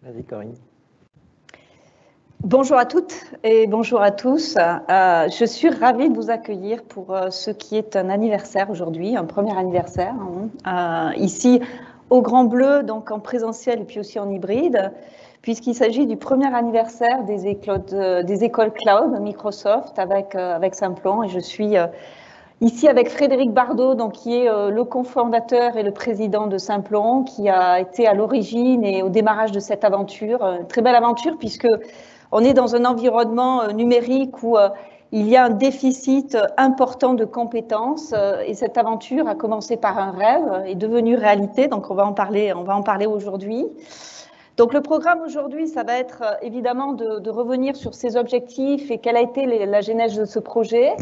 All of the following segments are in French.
Vas-y, Corinne. Bonjour à toutes et bonjour à tous. Je suis ravie de vous accueillir pour ce qui est un anniversaire aujourd'hui, un premier anniversaire, ici au Grand Bleu, donc en présentiel et puis aussi en hybride, puisqu'il s'agit du premier anniversaire des écoles cloud Microsoft avec Simplon. Et je suis ici avec Frédéric Bardot, donc, qui est le cofondateur et le président de Simplon, qui a été à l'origine et au démarrage de cette aventure, une très belle aventure, puisque on est dans un environnement numérique où il y a un déficit important de compétences et cette aventure a commencé par un rêve, est devenue réalité, donc on va en parler aujourd'hui. Donc le programme aujourd'hui, ça va être évidemment de revenir sur ces objectifs et quelle a été la genèse de ce projet.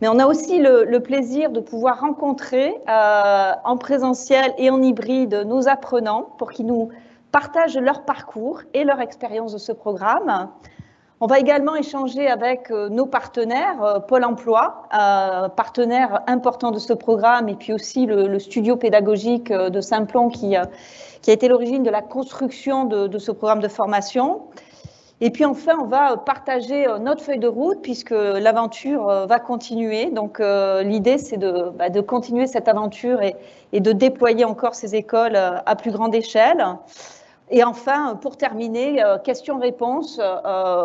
Mais on a aussi le plaisir de pouvoir rencontrer en présentiel et en hybride nos apprenants pour qu'ils nous partagent leur parcours et leur expérience de ce programme. On va également échanger avec nos partenaires, Pôle emploi, partenaire important de ce programme, et puis aussi le studio pédagogique de Simplon qui a été l'origine de la construction de ce programme de formation. Et puis enfin, on va partager notre feuille de route puisque l'aventure va continuer. Donc l'idée, c'est de continuer cette aventure et de déployer encore ces écoles à plus grande échelle. Et enfin, pour terminer, questions-réponses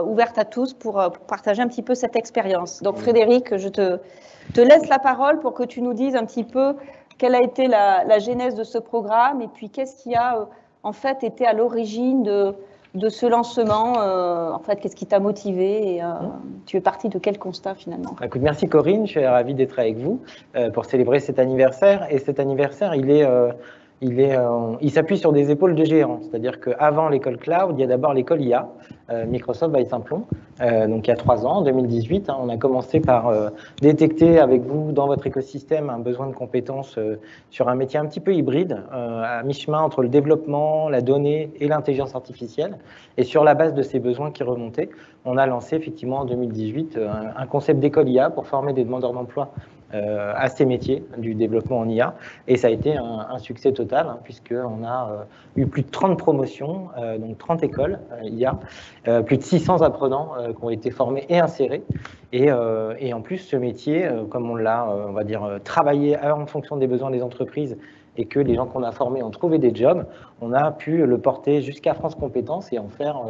ouvertes à tous pour partager un petit peu cette expérience. Donc Frédéric, je te laisse la parole pour que tu nous dises un petit peu quelle a été la genèse de ce programme et puis qu'est-ce qui a en fait été à l'origine de ce lancement. En fait, qu'est-ce qui t'a motivé et tu es parti de quel constat finalement? Écoute, merci Corinne, je suis ravi d'être avec vous pour célébrer cet anniversaire. Et cet anniversaire, il s'appuie sur des épaules de géants, c'est-à-dire qu'avant l'école cloud, il y a d'abord l'école IA, Microsoft by Simplon. Donc il y a 3 ans, en 2018, on a commencé par détecter avec vous dans votre écosystème un besoin de compétences sur un métier un petit peu hybride, à mi-chemin entre le développement, la donnée et l'intelligence artificielle. Et sur la base de ces besoins qui remontaient, on a lancé effectivement en 2018 un concept d'école IA pour former des demandeurs d'emploi à ces métiers du développement en IA. Et ça a été un succès total, puisqu'on a eu plus de 30 promotions, donc 30 écoles IA, plus de 600 apprenants qui ont été formés et insérés. Et en plus, ce métier, comme on l'a, on va dire, travaillé en fonction des besoins des entreprises et que les gens qu'on a formés ont trouvé des jobs, on a pu le porter jusqu'à France Compétences et en faire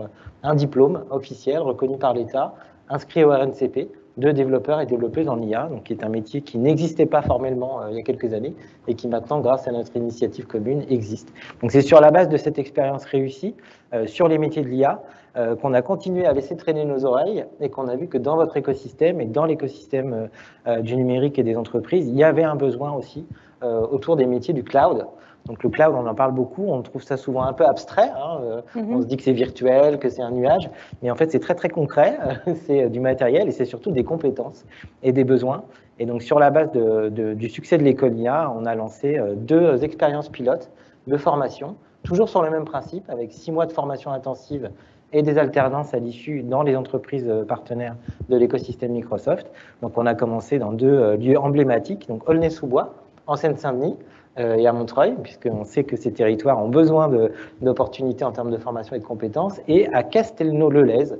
un diplôme officiel reconnu par l'État, inscrit au RNCP, de développeurs et développeuses en IA, donc qui est un métier qui n'existait pas formellement il y a quelques années et qui maintenant, grâce à notre initiative commune, existe. Donc c'est sur la base de cette expérience réussie sur les métiers de l'IA qu'on a continué à laisser traîner nos oreilles et qu'on a vu que dans votre écosystème et dans l'écosystème du numérique et des entreprises, il y avait un besoin aussi autour des métiers du cloud. Donc le cloud, on en parle beaucoup, on trouve ça souvent un peu abstrait, on se dit que c'est virtuel, que c'est un nuage, mais en fait c'est très très concret, c'est du matériel et c'est surtout des compétences et des besoins. Et donc sur la base du succès de l'école IA, on a lancé 2 expériences pilotes de formation, toujours sur le même principe, avec 6 mois de formation intensive et des alternances à l'issue dans les entreprises partenaires de l'écosystème Microsoft. Donc on a commencé dans 2 lieux emblématiques, donc Aulnay-sous-Bois, en Seine-Saint-Denis, et à Montreuil, puisqu'on sait que ces territoires ont besoin d'opportunités en termes de formation et de compétences, et à Castelnau-le-Lez,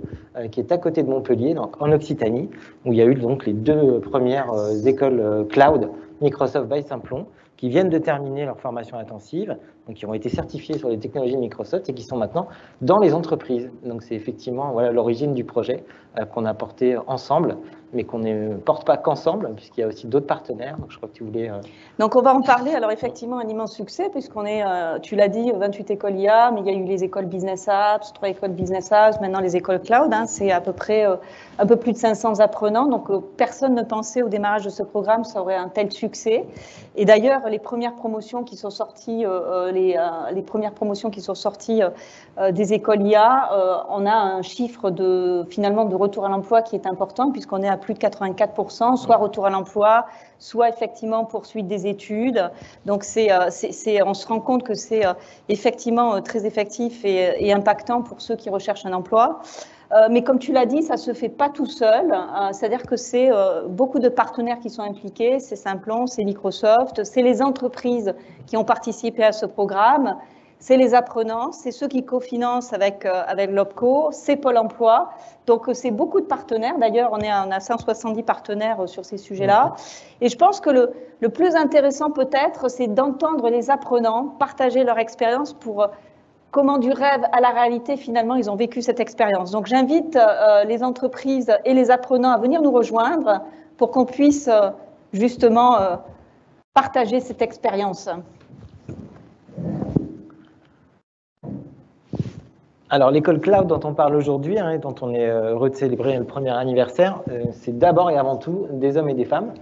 qui est à côté de Montpellier, donc en Occitanie, où il y a eu donc les 2 premières écoles cloud Microsoft by Simplon, qui viennent de terminer leur formation intensive, donc qui ont été certifiés sur les technologies Microsoft et qui sont maintenant dans les entreprises. Donc c'est effectivement l'origine du projet qu'on a porté ensemble, mais qu'on ne porte pas qu'ensemble, puisqu'il y a aussi d'autres partenaires. Donc je crois que tu voulais... Donc on va en parler. Alors effectivement, un immense succès, puisqu'on est, tu l'as dit, 28 écoles IA, mais il y a eu les écoles Business Apps, 3 écoles Business Apps, maintenant les écoles Cloud. C'est à peu près un peu plus de 500 apprenants. Donc personne ne pensait au démarrage de ce programme ça aurait un tel succès. Et d'ailleurs, les premières promotions qui sont sorties, les premières promotions qui sont sorties des écoles IA, on a un chiffre finalement de retour à l'emploi qui est important, puisqu'on est à plus de 84%, soit retour à l'emploi, soit effectivement poursuite des études. Donc on se rend compte que c'est effectivement très effectif et impactant pour ceux qui recherchent un emploi. Mais comme tu l'as dit, ça ne se fait pas tout seul, c'est-à-dire que c'est beaucoup de partenaires qui sont impliqués, c'est Simplon, c'est Microsoft, c'est les entreprises qui ont participé à ce programme, c'est les apprenants, c'est ceux qui cofinancent avec l'OPCO, c'est Pôle emploi. Donc, c'est beaucoup de partenaires. D'ailleurs, on a 170 partenaires sur ces sujets-là. Et je pense que le plus intéressant peut-être, c'est d'entendre les apprenants partager leur expérience pour comment du rêve à la réalité, finalement, ils ont vécu cette expérience. Donc, j'invite les entreprises et les apprenants à venir nous rejoindre pour qu'on puisse justement partager cette expérience. Alors, l'école cloud dont on parle aujourd'hui, et dont on est heureux de célébrer le premier anniversaire, c'est d'abord et avant tout des hommes et des femmes.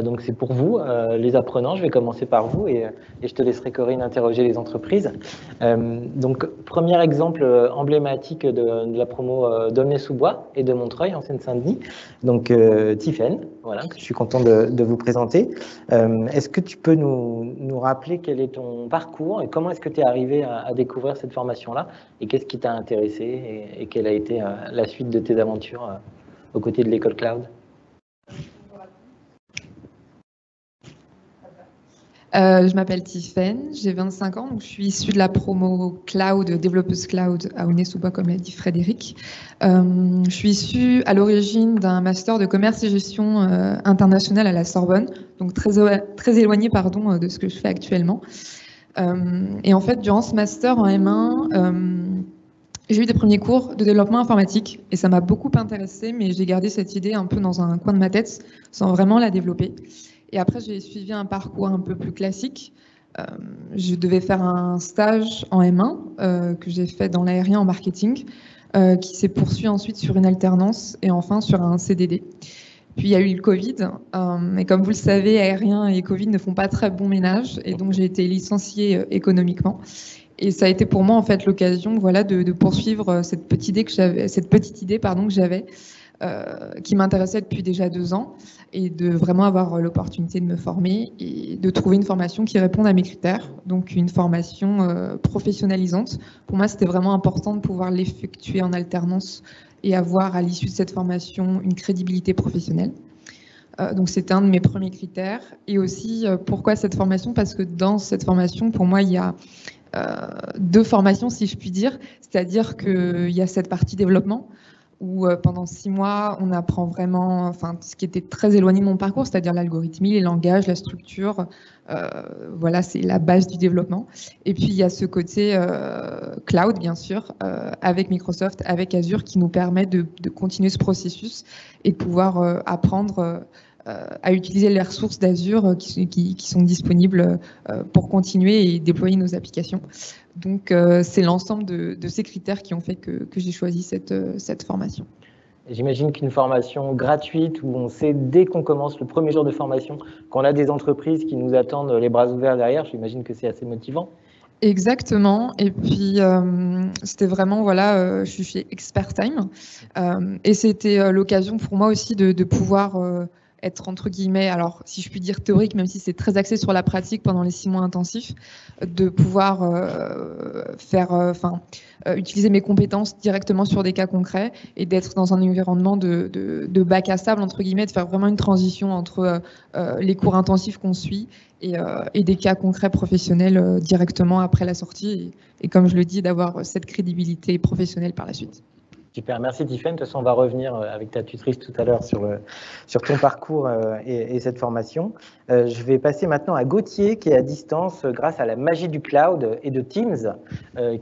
Donc, c'est pour vous, les apprenants. Je vais commencer par vous et je te laisserai, Corinne, interroger les entreprises. Donc, premier exemple emblématique de la promo d'Aulnay-sous-Bois et de Montreuil, en Seine-Saint-Denis. Donc, Tiffaine, voilà, que je suis content de vous présenter. Est-ce que tu peux nous rappeler quel est ton parcours et comment est-ce que tu es arrivé à découvrir cette formation-là et qu'est-ce qui t'a intéressé et quelle a été la suite de tes aventures aux côtés de l'école cloud? Je m'appelle Tiffaine, j'ai 25 ans, donc je suis issue de la promo cloud, développeuse cloud à Aulnay-sous-Bois, comme l'a dit Frédéric. Je suis issue à l'origine d'un master de commerce et gestion internationale à la Sorbonne, donc très éloigné de ce que je fais actuellement. Et en fait, durant ce master en M1, j'ai eu des premiers cours de développement informatique et ça m'a beaucoup intéressée, mais j'ai gardé cette idée un peu dans un coin de ma tête sans vraiment la développer. Et après, j'ai suivi un parcours un peu plus classique. Je devais faire un stage en M1 que j'ai fait dans l'aérien en marketing, qui s'est poursuivi ensuite sur une alternance et enfin sur un CDD. Puis il y a eu le Covid, et comme vous le savez, aérien et Covid ne font pas très bon ménage, et donc j'ai été licenciée économiquement. Et ça a été pour moi en fait l'occasion, voilà, de poursuivre cette petite idée que j'avais, qui m'intéressait depuis déjà 2 ans, et de vraiment avoir l'opportunité de me former et de trouver une formation qui réponde à mes critères, donc une formation professionnalisante. Pour moi, c'était vraiment important de pouvoir l'effectuer en alternance et avoir à l'issue de cette formation une crédibilité professionnelle. Donc c'était un de mes premiers critères. Et aussi, pourquoi cette formation? Parce que dans cette formation, pour moi, il y a 2 formations, si je puis dire. C'est-à-dire qu'il y a cette partie développement, où pendant 6 mois, on apprend vraiment, ce qui était très éloigné de mon parcours, c'est-à-dire l'algorithmie, les langages, la structure. Voilà, c'est la base du développement. Et puis, il y a ce côté cloud, bien sûr, avec Microsoft, avec Azure, qui nous permet de continuer ce processus et de pouvoir apprendre à utiliser les ressources d'Azure qui sont disponibles pour continuer et déployer nos applications. Donc, c'est l'ensemble de ces critères qui ont fait que j'ai choisi cette formation. J'imagine qu'une formation gratuite où on sait dès qu'on commence le premier jour de formation qu'on a des entreprises qui nous attendent les bras ouverts derrière, j'imagine que c'est assez motivant. Exactement. Et puis, c'était vraiment, voilà, je suis chez Expertime. Et c'était l'occasion pour moi aussi de pouvoir être, entre guillemets, alors si je puis dire théorique, même si c'est très axé sur la pratique pendant les 6 mois intensifs, de pouvoir utiliser mes compétences directement sur des cas concrets et d'être dans un environnement de bac à sable, entre guillemets, de faire vraiment une transition entre les cours intensifs qu'on suit et des cas concrets professionnels directement après la sortie. Et comme je le dis, d'avoir cette crédibilité professionnelle par la suite. Super, merci Tiffaine. De toute façon, on va revenir avec ta tutrice tout à l'heure sur ton parcours et cette formation. Je vais passer maintenant à Gauthier, qui est à distance grâce à la magie du cloud et de Teams,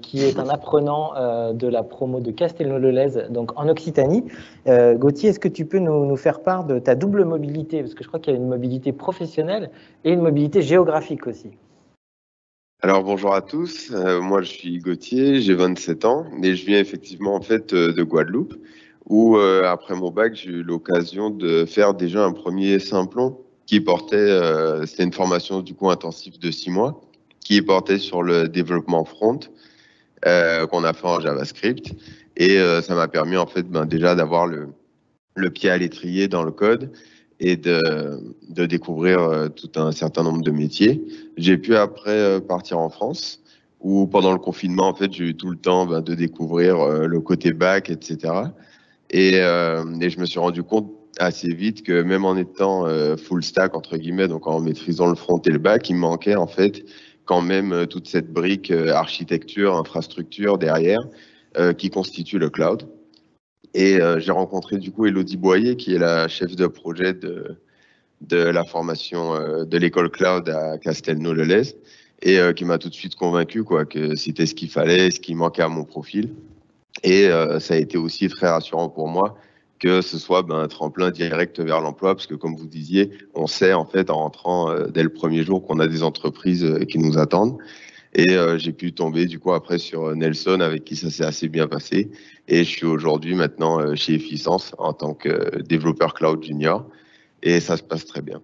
qui est un apprenant de la promo de Castelnau-le-Lez, donc en Occitanie. Gauthier, est-ce que tu peux nous faire part de ta double mobilité? Parce que je crois qu'il y a une mobilité professionnelle et une mobilité géographique aussi. Alors bonjour à tous, moi je suis Gauthier, j'ai 27 ans et je viens effectivement en fait de Guadeloupe où après mon bac j'ai eu l'occasion de faire déjà un premier simplon qui portait, c'était une formation du coup intensive de 6 mois qui portait sur le développement front qu'on a fait en JavaScript et ça m'a permis en fait déjà d'avoir le pied à l'étrier dans le code et de découvrir tout un certain nombre de métiers. J'ai pu après partir en France, où pendant le confinement, en fait, j'ai eu tout le temps de découvrir le côté bac, etc. Et je me suis rendu compte assez vite que même en étant full stack, entre guillemets, donc en maîtrisant le front et le back, il me manquait en fait quand même toute cette brique architecture, infrastructure derrière qui constitue le cloud. Et j'ai rencontré du coup Elodie Boyer, qui est la chef de projet de la formation de l'école cloud à Castelnau-le-Lez, et qui m'a tout de suite convaincu quoi, que c'était ce qu'il fallait, ce qui manquait à mon profil. Et ça a été aussi très rassurant pour moi que ce soit un tremplin direct vers l'emploi, parce que comme vous disiez, on sait en fait en rentrant dès le premier jour qu'on a des entreprises qui nous attendent. Et j'ai pu tomber du coup après sur Nelson, avec qui ça s'est assez bien passé. Et je suis aujourd'hui maintenant chez Efficience en tant que développeur cloud junior. Et ça se passe très bien.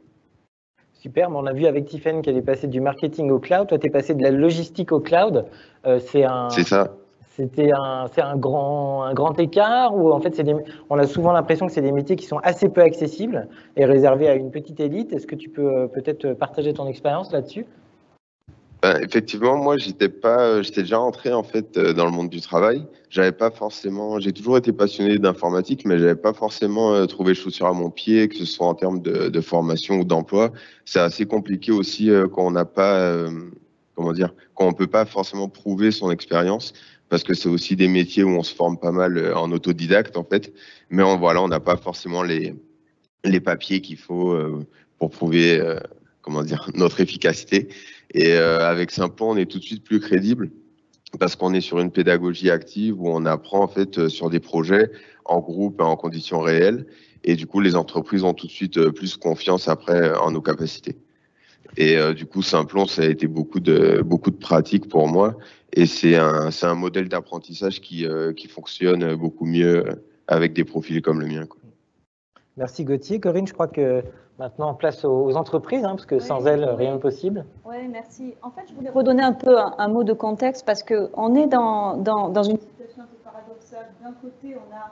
Super, mais on a vu avec Tiffaine qu'elle est passée du marketing au cloud. Toi, tu es passé de la logistique au cloud. C'est ça. C'est un grand écart, ou en fait, on a souvent l'impression que c'est des métiers qui sont assez peu accessibles et réservés à une petite élite. Est-ce que tu peux peut-être partager ton expérience là-dessus? Effectivement, moi, j'étais déjà rentré en fait dans le monde du travail. J'ai toujours été passionné d'informatique, mais j'avais pas forcément trouvé chaussure à mon pied, que ce soit en termes de formation ou d'emploi. C'est assez compliqué aussi quand on n'a pas, quand on peut pas forcément prouver son expérience, parce que c'est aussi des métiers où on se forme pas mal en autodidacte en fait. Mais on n'a pas forcément les papiers qu'il faut pour prouver notre efficacité. Et avec Simplon, on est tout de suite plus crédible, parce qu'on est sur une pédagogie active où on apprend en fait sur des projets en groupe, en conditions réelles. Et du coup, les entreprises ont tout de suite plus confiance après en nos capacités. Et du coup, Simplon, ça a été beaucoup de pratique pour moi. Et c'est un modèle d'apprentissage qui fonctionne beaucoup mieux avec des profils comme le mien, quoi. Merci Gauthier. Corinne, je crois que maintenant, place aux entreprises, parce que sans elles, rien n'est possible. Oui, merci. En fait, je voulais redonner un peu un mot de contexte, parce qu'on est dans une situation un peu paradoxale. D'un côté, on a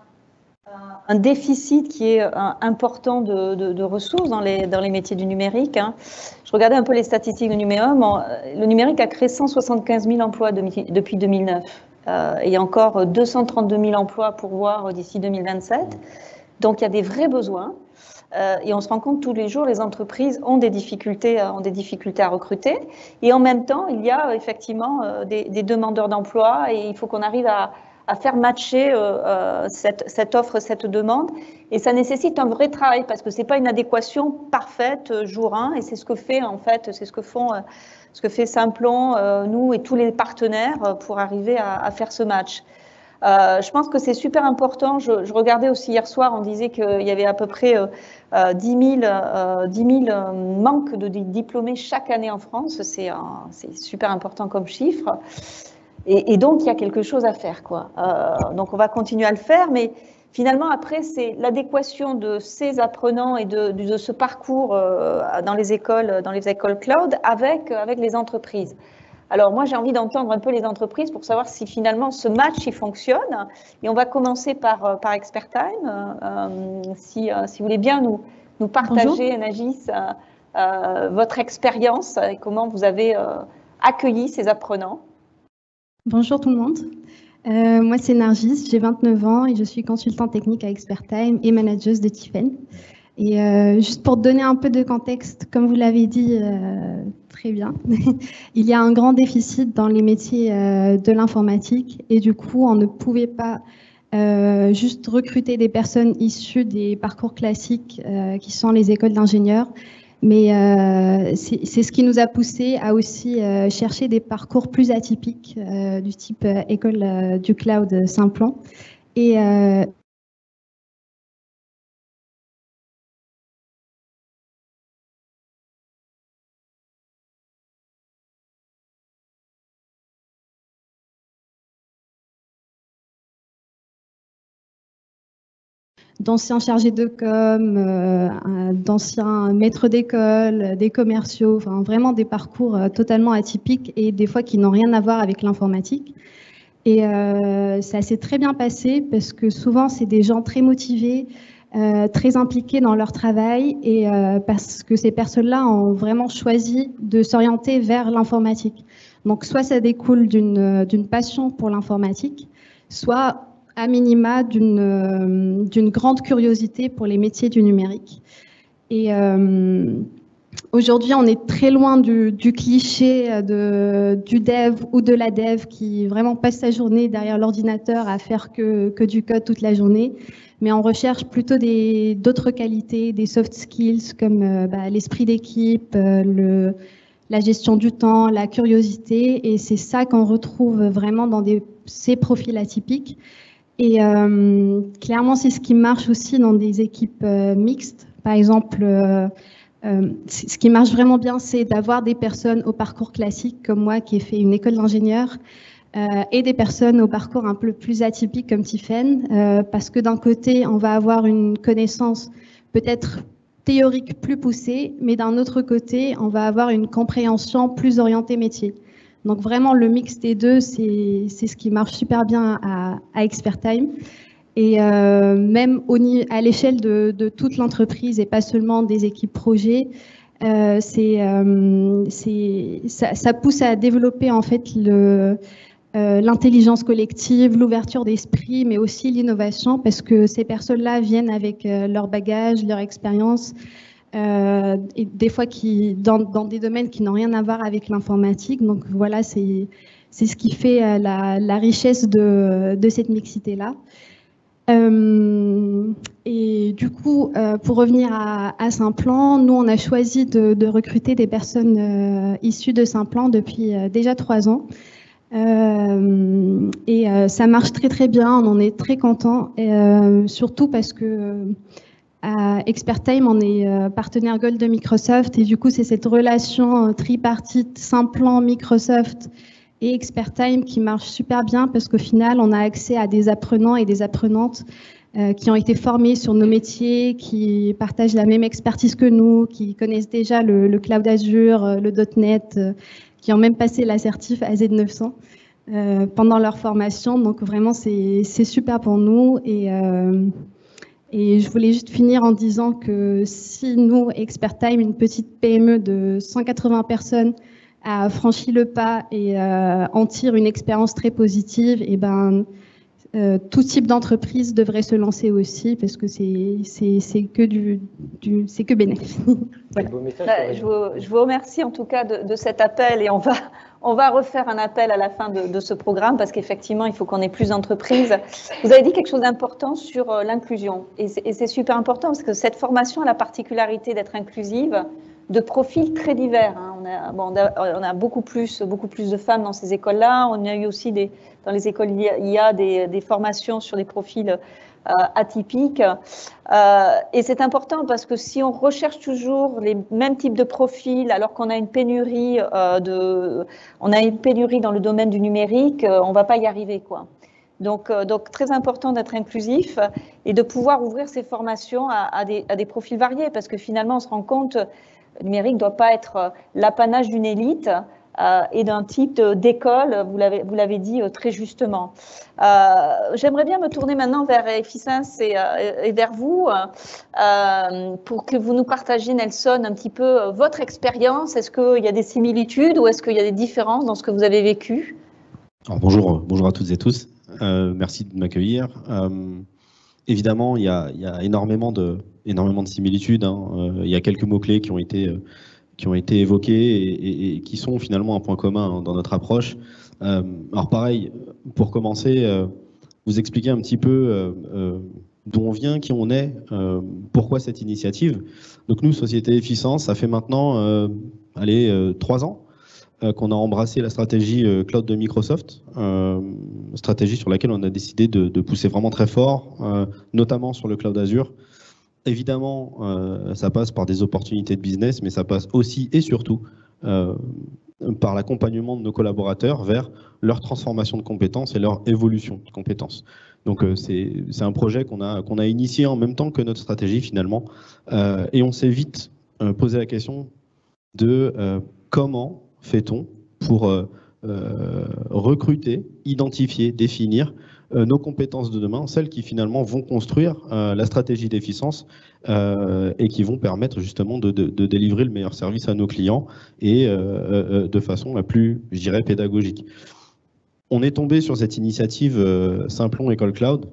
un déficit qui est important de ressources dans les métiers du numérique. Je regardais un peu les statistiques du Numéum. Le numérique a créé 175 000 emplois depuis 2009. Et encore 232 000 emplois pour voir d'ici 2027. Donc, il y a des vrais besoins. Et on se rend compte tous les jours, les entreprises ont des difficultés à recruter. Et en même temps, il y a effectivement des demandeurs d'emploi, et il faut qu'on arrive à faire matcher cette offre, cette demande. Et ça nécessite un vrai travail, parce que c'est pas une adéquation parfaite jour 1. Et c'est ce que fait en fait, ce que fait Simplon, nous et tous les partenaires pour arriver à faire ce match. Je pense que c'est super important. Je regardais aussi hier soir, on disait qu'il y avait à peu près 10 000 manques de diplômés chaque année en France. C'est super important comme chiffre. Et donc, il y a quelque chose à faire, quoi. Donc, on va continuer à le faire, mais finalement, après, c'est l'adéquation de ces apprenants et de ce parcours dans les écoles cloud avec les entreprises. Alors, moi, j'ai envie d'entendre un peu les entreprises pour savoir si finalement ce match il fonctionne. Et on va commencer par Expertime. Si vous voulez bien nous partager, Nagis, votre expérience et comment vous avez accueilli ces apprenants. Bonjour tout le monde. Moi, c'est Nargis, j'ai 29 ans et je suis consultante technique à Expertime et manageuse de Tiffaine. Et juste pour donner un peu de contexte, comme vous l'avez dit très bien, il y a un grand déficit dans les métiers de l'informatique, et du coup, on ne pouvait pas juste recruter des personnes issues des parcours classiques qui sont les écoles d'ingénieurs, mais c'est ce qui nous a poussé à aussi chercher des parcours plus atypiques du type école du cloud Simplon. Et d'anciens chargés de com, d'anciens maîtres d'école, des commerciaux, enfin vraiment des parcours totalement atypiques et des fois qui n'ont rien à voir avec l'informatique. Et ça s'est très bien passé parce que souvent c'est des gens très motivés, très impliqués dans leur travail, et parce que ces personnes-là ont vraiment choisi de s'orienter vers l'informatique. Donc soit ça découle d'une passion pour l'informatique, soit à minima d'une grande curiosité pour les métiers du numérique. Et Aujourd'hui, on est très loin du cliché du dev ou de la dev qui vraiment passe sa journée derrière l'ordinateur à faire que du code toute la journée. Mais on recherche plutôt d'autres qualités, des soft skills comme l'esprit d'équipe, la gestion du temps, la curiosité. Et c'est ça qu'on retrouve vraiment dans ces profils atypiques. Et clairement, c'est ce qui marche aussi dans des équipes mixtes. Par exemple, ce qui marche vraiment bien, c'est d'avoir des personnes au parcours classique comme moi qui ai fait une école d'ingénieur et des personnes au parcours un peu plus atypique comme Tiffaine, parce que d'un côté, on va avoir une connaissance peut-être théorique plus poussée, mais d'un autre côté, on va avoir une compréhension plus orientée métier. Donc vraiment, le mix des deux, c'est ce qui marche super bien à Expertime. Et même à l'échelle de toute l'entreprise et pas seulement des équipes projets, ça pousse à développer en fait l'intelligence collective, l'ouverture d'esprit, mais aussi l'innovation, parce que ces personnes-là viennent avec leur bagage, leur expérience, et des fois dans des domaines qui n'ont rien à voir avec l'informatique. Donc voilà, c'est ce qui fait la richesse de cette mixité-là. Et du coup, pour revenir à Simplon, nous, on a choisi de recruter des personnes issues de Simplon depuis déjà 3 ans. Et ça marche très très bien, on en est très content, surtout parce que à Expertime, on est partenaire Gold de Microsoft, et du coup, c'est cette relation tripartite Simplon, Microsoft et Expertime qui marche super bien, parce qu'au final, on a accès à des apprenants et des apprenantes qui ont été formés sur nos métiers, qui partagent la même expertise que nous, qui connaissent déjà le Cloud Azure, le .NET, qui ont même passé l'assertif AZ900 pendant leur formation. Donc vraiment, c'est super pour nous. Et je voulais juste finir en disant que si nous, Expertime, une petite PME de 180 personnes, a franchi le pas et en tire une expérience très positive, et tout type d'entreprise devrait se lancer aussi, parce que c'est que bénéfique. Voilà. Je vous remercie en tout cas de cet appel, et on va refaire un appel à la fin de ce programme, parce qu'effectivement, il faut qu'on ait plus d'entreprises. Vous avez dit quelque chose d'important sur l'inclusion, et c'est super important, parce que cette formation a la particularité d'être inclusive, de profils très divers. Hein. On a beaucoup plus de femmes dans ces écoles-là. On a eu aussi dans les écoles IA des formations sur des profils atypiques. Et c'est important, parce que si on recherche toujours les mêmes types de profils, alors qu'on a une pénurie dans le domaine du numérique, on ne va pas y arriver, quoi. Donc très important d'être inclusif et de pouvoir ouvrir ces formations à des profils variés, parce que finalement, on se rend compte, le numérique ne doit pas être l'apanage d'une élite et d'un type d'école, vous l'avez dit très justement. J'aimerais bien me tourner maintenant vers Efficience et vers vous pour que vous nous partagiez, Nelson, un petit peu votre expérience. Est-ce qu'il y a des similitudes ou est-ce qu'il y a des différences dans ce que vous avez vécu? Alors, bonjour à toutes et tous. Merci de m'accueillir. Évidemment, il y a énormément de similitudes. Hein. Il y a quelques mots-clés qui ont été évoqués et qui sont finalement un point commun dans notre approche. Alors pareil, pour commencer, vous expliquer un petit peu d'où on vient, qui on est, pourquoi cette initiative. Donc nous, Société Efficience, ça fait maintenant 3 ans qu'on a embrassé la stratégie cloud de Microsoft, stratégie sur laquelle on a décidé de pousser vraiment très fort, notamment sur le cloud Azure. Évidemment, ça passe par des opportunités de business, mais ça passe aussi et surtout par l'accompagnement de nos collaborateurs vers leur transformation de compétences et leur évolution de compétences. Donc c'est un projet qu'on a initié en même temps que notre stratégie finalement, et on s'est vite posé la question de comment fait-on pour recruter, identifier, définir nos compétences de demain, celles qui finalement vont construire la stratégie d'efficience et qui vont permettre justement de délivrer le meilleur service à nos clients et de façon la plus, je dirais, pédagogique. On est tombé sur cette initiative Simplon École Cloud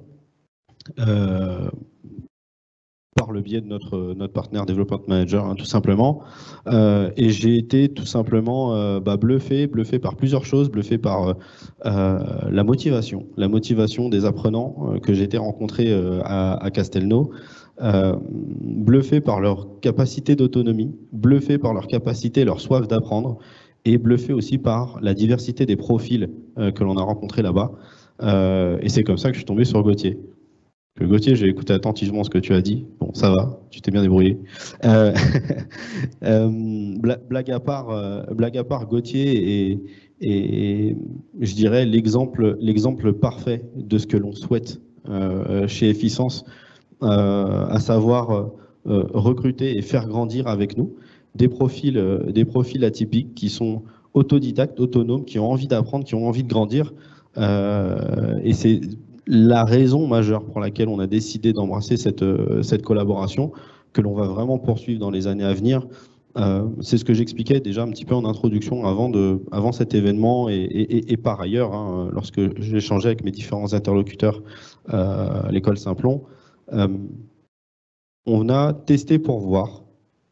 par le biais de notre partenaire Development Manager, hein, tout simplement. Et j'ai été tout simplement bluffé par plusieurs choses, bluffé par la motivation des apprenants que j'ai été rencontrer à Castelnau, bluffé par leur capacité d'autonomie, bluffé par leur capacité, leur soif d'apprendre, et bluffé aussi par la diversité des profils que l'on a rencontrés là-bas. Et c'est comme ça que je suis tombé sur Gauthier. Gauthier, j'ai écouté attentivement ce que tu as dit. Bon, ça va, tu t'es bien débrouillé. Blague à part, Gauthier est, je dirais, l'exemple parfait de ce que l'on souhaite chez Efficience, à savoir recruter et faire grandir avec nous des profils atypiques qui sont autodidactes, autonomes, qui ont envie d'apprendre, qui ont envie de grandir. Et c'est la raison majeure pour laquelle on a décidé d'embrasser cette collaboration, que l'on va vraiment poursuivre dans les années à venir. C'est ce que j'expliquais déjà un petit peu en introduction avant cet événement et par ailleurs, hein, lorsque j'échangeais avec mes différents interlocuteurs à l'école Simplon. On a testé pour voir,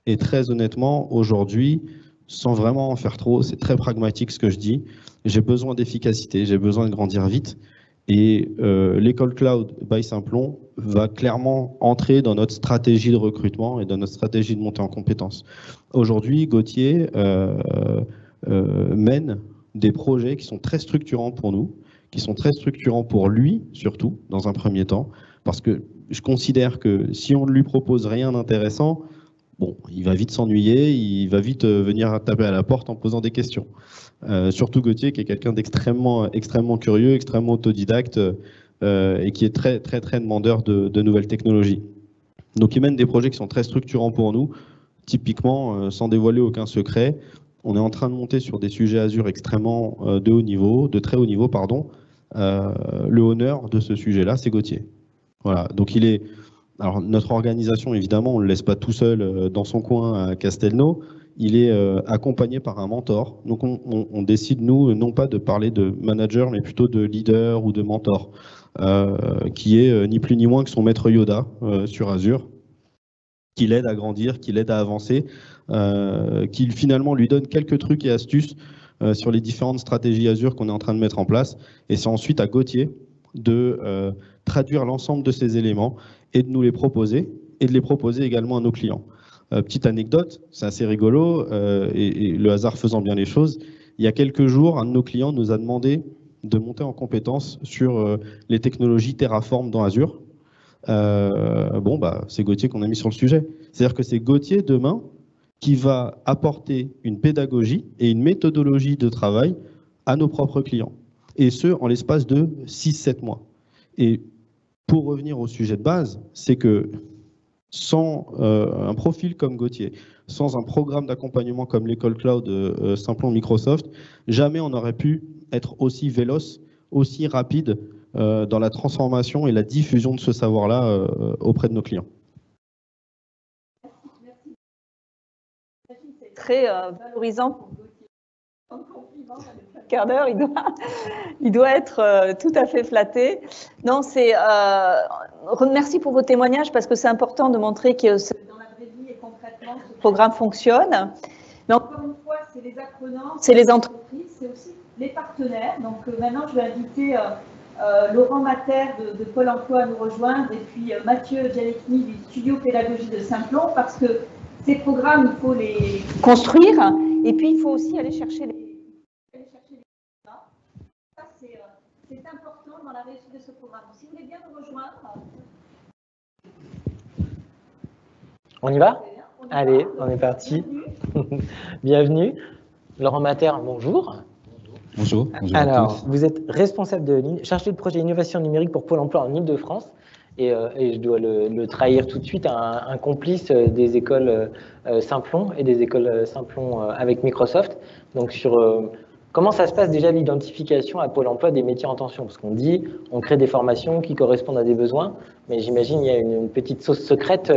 et très honnêtement, aujourd'hui, sans vraiment en faire trop, c'est très pragmatique ce que je dis, j'ai besoin d'efficacité, j'ai besoin de grandir vite. Et l'école Cloud by Simplon va clairement entrer dans notre stratégie de recrutement et dans notre stratégie de montée en compétences. Aujourd'hui, Gauthier mène des projets qui sont très structurants pour nous, qui sont très structurants pour lui, surtout, dans un premier temps, parce que je considère que si on ne lui propose rien d'intéressant, bon, il va vite s'ennuyer, il va vite venir taper à la porte en posant des questions. Surtout Gauthier, qui est quelqu'un d'extrêmement curieux, extrêmement autodidacte et qui est très demandeur de nouvelles technologies. Donc il mène des projets qui sont très structurants pour nous. Typiquement, sans dévoiler aucun secret, on est en train de monter sur des sujets Azure extrêmement de très haut niveau, pardon. Le honneur de ce sujet-là, c'est Gauthier. Voilà, donc il est... Alors notre organisation, évidemment, on ne le laisse pas tout seul dans son coin à Castelnau. Il est accompagné par un mentor. Donc on décide, nous, non pas de parler de manager, mais plutôt de leader ou de mentor, qui est ni plus ni moins que son maître Yoda sur Azure, qui l'aide à grandir, qui l'aide à avancer, qui finalement lui donne quelques trucs et astuces sur les différentes stratégies Azure qu'on est en train de mettre en place. Et c'est ensuite à Gauthier de traduire l'ensemble de ces éléments et de nous les proposer, et de les proposer également à nos clients. Petite anecdote, c'est assez rigolo, et le hasard faisant bien les choses, il y a quelques jours, un de nos clients nous a demandé de monter en compétence sur les technologies Terraform dans Azure. Bon, bah, c'est Gauthier qu'on a mis sur le sujet. C'est-à-dire que c'est Gauthier, demain, qui va apporter une pédagogie et une méthodologie de travail à nos propres clients. Et ce, en l'espace de 6-7 mois. Et pour revenir au sujet de base, c'est que sans un profil comme Gauthier, sans un programme d'accompagnement comme l'école Cloud Simplon Microsoft, jamais on aurait pu être aussi véloce, aussi rapide dans la transformation et la diffusion de ce savoir-là auprès de nos clients. C'est très valorisant pour Gauthier. En compliment, quart d'heure, il doit être tout à fait flatté. Non, merci pour vos témoignages parce que c'est important de montrer que dans la vraie vie et concrètement, ce programme fonctionne. Mais encore une fois, c'est les apprenants, c'est les entreprises, c'est aussi les partenaires. Donc maintenant, je vais inviter Laurent Mater de Pôle emploi à nous rejoindre et puis Mathieu Gianecchini du studio pédagogie de Simplon parce que ces programmes, il faut les construire et puis il faut aussi aller chercher les c'est important dans la réussite de ce programme. Si vous voulez bien nous rejoindre. On y va ? Allez, on est parti. Bienvenue. Laurent Mater, bonjour. Bonjour. Alors, vous êtes responsable chargé de projet innovation numérique pour Pôle emploi en Ile-de-France. Et je dois le trahir tout de suite, un complice des écoles Simplon et des écoles Simplon avec Microsoft. Donc, sur comment ça se passe déjà l'identification à Pôle emploi des métiers en tension? Parce qu'on dit, on crée des formations qui correspondent à des besoins, mais j'imagine il y a une petite sauce secrète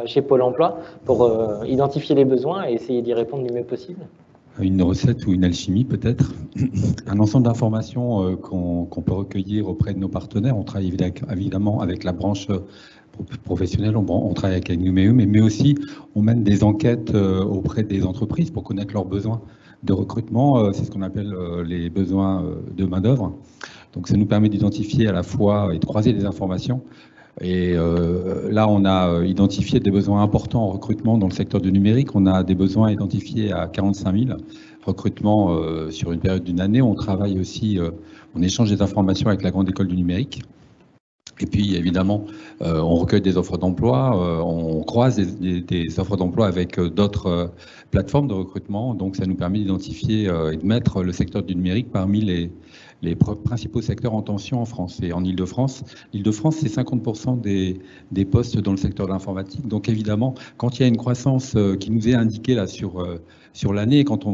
chez Pôle emploi pour identifier les besoins et essayer d'y répondre du mieux possible. une recette ou une alchimie peut-être. Un ensemble d'informations qu'on peut recueillir auprès de nos partenaires. On travaille évidemment avec la branche professionnelle, on travaille avec Numéum, mais aussi on mène des enquêtes auprès des entreprises pour connaître leurs besoins de recrutement. C'est ce qu'on appelle les besoins de main-d'œuvre. Donc ça nous permet d'identifier à la fois et de croiser des informations. Et là, on a identifié des besoins importants en recrutement dans le secteur du numérique. On a des besoins identifiés à 45 000 recrutements sur une période d'une année. On travaille aussi, on échange des informations avec la Grande École du numérique. Et puis, évidemment, on recueille des offres d'emploi, on croise des offres d'emploi avec d'autres plateformes de recrutement. Donc, ça nous permet d'identifier et de mettre le secteur du numérique parmi les principaux secteurs en tension en France. Et en Ile-de-France, l'Île-de-France, c'est 50% des postes dans le secteur de l'informatique. Donc, évidemment, quand il y a une croissance qui nous est indiquée là sur l'année, quand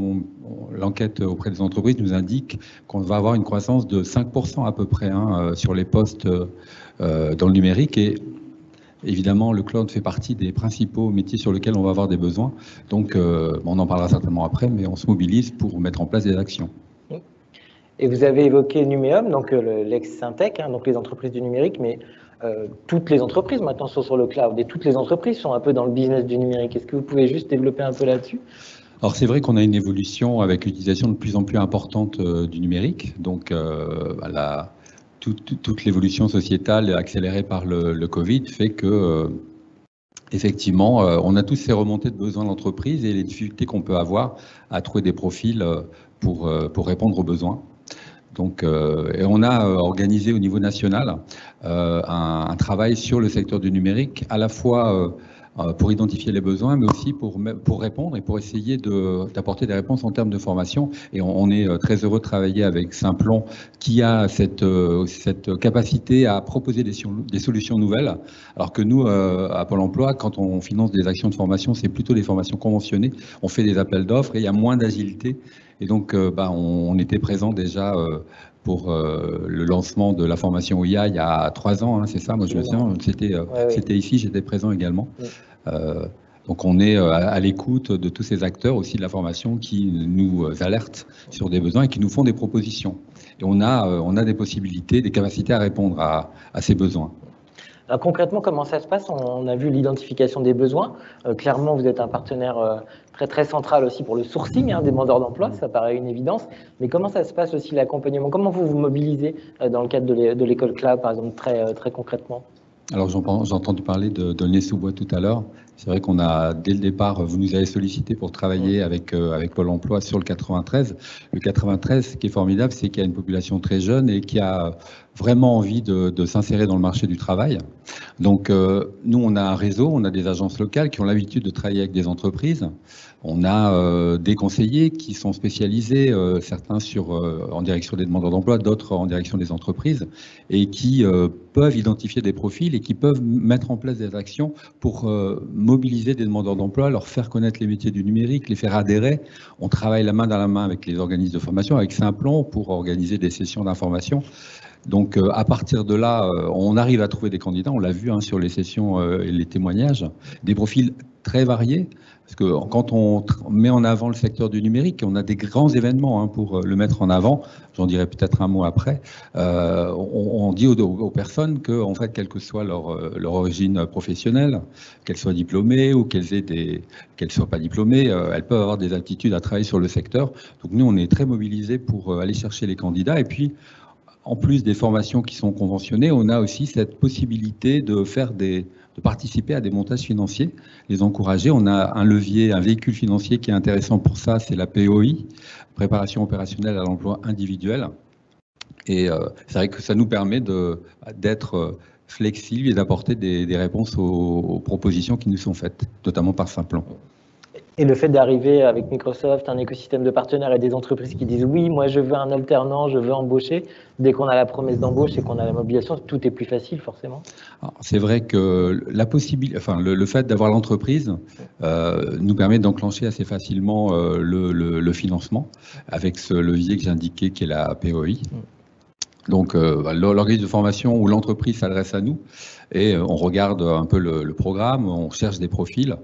l'enquête auprès des entreprises nous indique qu'on va avoir une croissance de 5% à peu près sur les postes dans le numérique. Et évidemment, le cloud fait partie des principaux métiers sur lesquels on va avoir des besoins. Donc, on en parlera certainement après, mais on se mobilise pour mettre en place des actions. Et vous avez évoqué Numéum, donc l'ex-Syntec, donc les entreprises du numérique, mais toutes les entreprises maintenant sont sur le cloud et toutes les entreprises sont un peu dans le business du numérique. Est-ce que vous pouvez juste développer un peu là-dessus ? Alors c'est vrai qu'on a une évolution avec l'utilisation de plus en plus importante du numérique. Donc toute l'évolution sociétale accélérée par le Covid fait que effectivement, on a tous ces remontées de besoins de l'entreprise et les difficultés qu'on peut avoir à trouver des profils pour répondre aux besoins. Donc, et on a organisé au niveau national un travail sur le secteur du numérique, à la fois pour identifier les besoins, mais aussi pour répondre et pour essayer d'apporter des réponses en termes de formation. Et on est très heureux de travailler avec Simplon, qui a cette capacité à proposer des solutions nouvelles, alors que nous, à Pôle emploi, quand on finance des actions de formation, c'est plutôt des formations conventionnées. On fait des appels d'offres et il y a moins d'agilité. Et donc, on était présent déjà pour le lancement de la formation OIA il y a 3 ans, c'est ça, moi je me souviens, c'était ici, j'étais présent également. Donc on est à l'écoute de tous ces acteurs aussi de la formation qui nous alertent sur des besoins et qui nous font des propositions. Et on a des possibilités, des capacités à répondre à ces besoins. Alors, concrètement, comment ça se passe? On a vu l'identification des besoins. Clairement, vous êtes un partenaire très, très central aussi pour le sourcing des demandeurs d'emploi, ça paraît une évidence. Mais comment ça se passe aussi l'accompagnement? Comment vous vous mobilisez dans le cadre de l'école cloud, par exemple, très concrètement? Alors j'ai entendu parler de Nez-sous-Bois tout à l'heure. C'est vrai qu'on a, dès le départ, vous nous avez sollicité pour travailler avec Pôle emploi sur le 93. Le 93, ce qui est formidable, c'est qu'il y a une population très jeune et qui a vraiment envie de s'insérer dans le marché du travail. Donc nous, on a un réseau, on a des agences locales qui ont l'habitude de travailler avec des entreprises. On a des conseillers qui sont spécialisés, certains en direction des demandeurs d'emploi, d'autres en direction des entreprises, et qui peuvent identifier des profils et qui peuvent mettre en place des actions pour mobiliser des demandeurs d'emploi, leur faire connaître les métiers du numérique, les faire adhérer. On travaille la main dans la main avec les organismes de formation, avec Simplon, pour organiser des sessions d'information. Donc à partir de là, on arrive à trouver des candidats, on l'a vu sur les sessions et les témoignages, des profils très variés. Parce que quand on met en avant le secteur du numérique, on a des grands événements pour le mettre en avant, j'en dirai peut-être un mot après, on dit aux personnes que, en fait, quelle que soit leur origine professionnelle, qu'elles soient diplômées ou qu'elles ne soient pas diplômées, elles peuvent avoir des aptitudes à travailler sur le secteur. Donc nous, on est très mobilisés pour aller chercher les candidats. Et puis, en plus des formations qui sont conventionnées, on a aussi cette possibilité de participer à des montages financiers, les encourager. On a un levier, un véhicule financier qui est intéressant pour ça, c'est la POI, préparation opérationnelle à l'emploi individuel. Et c'est vrai que ça nous permet d'être flexibles et d'apporter des réponses aux propositions qui nous sont faites, notamment par Simplon. Et le fait d'arriver avec Microsoft, un écosystème de partenaires et des entreprises qui disent oui, moi je veux un alternant, je veux embaucher, dès qu'on a la promesse d'embauche et qu'on a la mobilisation, tout est plus facile forcément. C'est vrai que le fait d'avoir l'entreprise nous permet d'enclencher assez facilement le financement avec ce levier que j'ai indiqué qui est la POI. Donc l'organisme de formation ou l'entreprise s'adresse à nous et on regarde un peu le programme, on cherche des profils.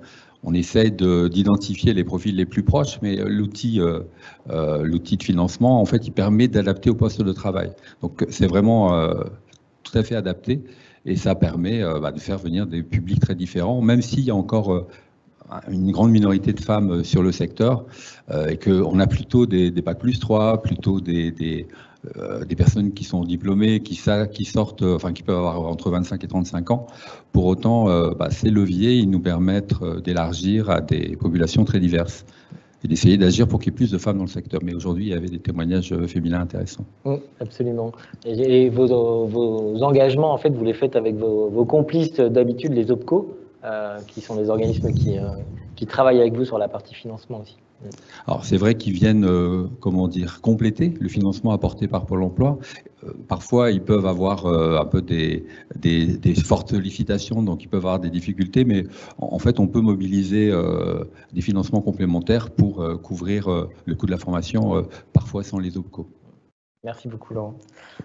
on essaye d'identifier les profils les plus proches, mais l'outil de financement, en fait, il permet d'adapter au poste de travail. Donc, c'est vraiment tout à fait adapté et ça permet de faire venir des publics très différents, même s'il y a encore une grande minorité de femmes sur le secteur et qu'on a plutôt des bac plus 3, plutôt des personnes qui sont diplômées, qui sortent, enfin qui peuvent avoir entre 25 et 35 ans. Pour autant, ces leviers, ils nous permettent d'élargir à des populations très diverses et d'essayer d'agir pour qu'il y ait plus de femmes dans le secteur. Mais aujourd'hui, il y avait des témoignages féminins intéressants. Oui, absolument. Et vos engagements, en fait, vous les faites avec vos complices d'habitude, les OPCO, qui sont des organismes qui travaillent avec vous sur la partie financement aussi. Alors c'est vrai qu'ils viennent, compléter le financement apporté par Pôle emploi. Parfois, ils peuvent avoir un peu des fortes sollicitations, donc ils peuvent avoir des difficultés, mais en fait, on peut mobiliser des financements complémentaires pour couvrir le coût de la formation, parfois sans les OPCO. Merci beaucoup, Laurent.